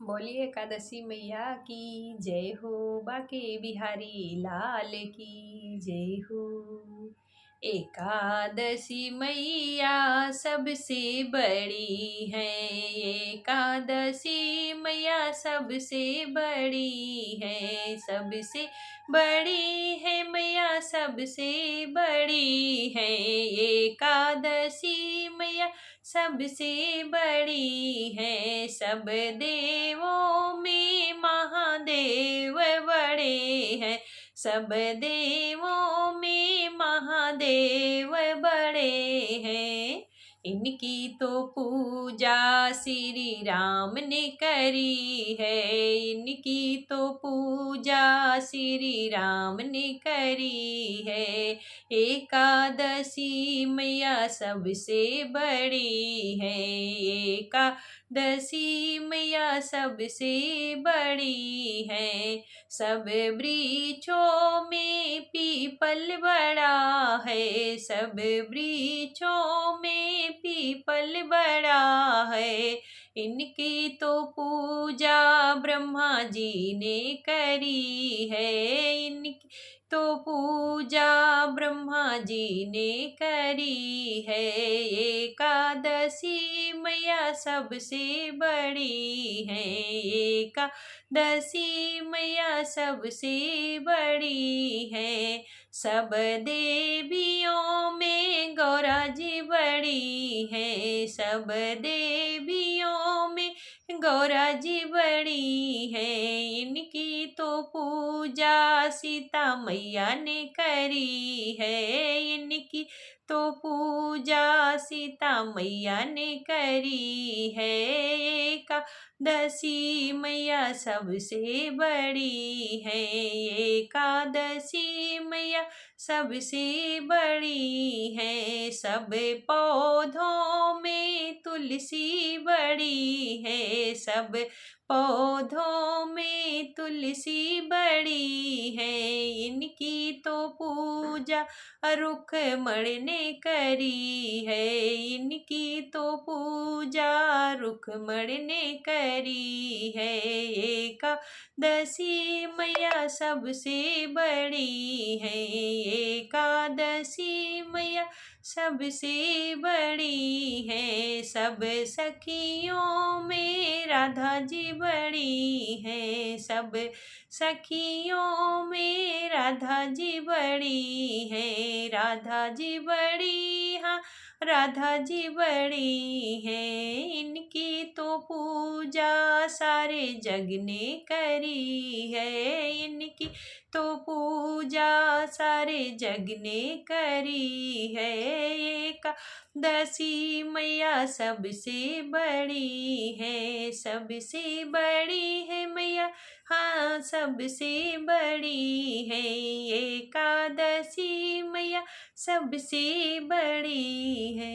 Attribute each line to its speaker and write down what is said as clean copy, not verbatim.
Speaker 1: बोलिए एकादशी मैया की जय हो। बाके बिहारी लाल की जय हो। एकादशी मैया सबसे बड़ी है। एकादशी मैया सबसे बड़ी है। सबसे बड़ी है मैया सबसे बड़ी है। एकादशी मैया सबसे बड़ी है। सब देवों में महादेव बड़े हैं। सब देवों में महादेव बड़े हैं। इनकी तो पूजा श्री राम ने करी है। इनकी तो पूजा श्री राम ने करी है। एकादशी मैया सबसे बड़ी है। एकादशी मैया सबसे बड़ी है। सब वृक्षों में पीपल बड़ा है। सब वृक्षों में पीपल बड़ा है। इनकी तो पूजा ब्रह्मा जी ने करी है। इनकी तो पूजा ब्रह्मा जी ने करी है। एकादशी मैया सबसे बड़ी है। एकादशी मैया सबसे बड़ी है। सब देवियों में गौरा जी बड़ी है। सब देवियों में गौरा जी बड़ी है। इनकी तो पूजा सीता मैया ने करी है। इनकी तो पूजा सीता मैया ने करी है। एकादशी मैया सबसे बड़ी है। एकादशी मैया सबसे बड़ी है। सब पौधों में तुलसी बड़ी है। सब पौधों में तुलसी बड़ी है। इनकी तो पूजा रुक्मणी ने करी है। इनकी तो पूजा रुक्मणी ने करी है। एकादशी मैया सबसे बड़ी है। एकादशी मैया सबसे बड़ी है। सब सखियों में राधा जी बड़ी है। सब सखियों में राधा जी बड़ी है। राधा जी बड़ी, हाँ राधा जी बड़ी है। इनकी तो पूजा सारे जग ने करी है। इनकी तो पूजा सारे जग ने करी है। एकादशी मैया सबसे बड़ी है। सबसे बड़ी है मैया, हाँ सबसे बड़ी है। एकादशी मैया सबसे बड़ी है।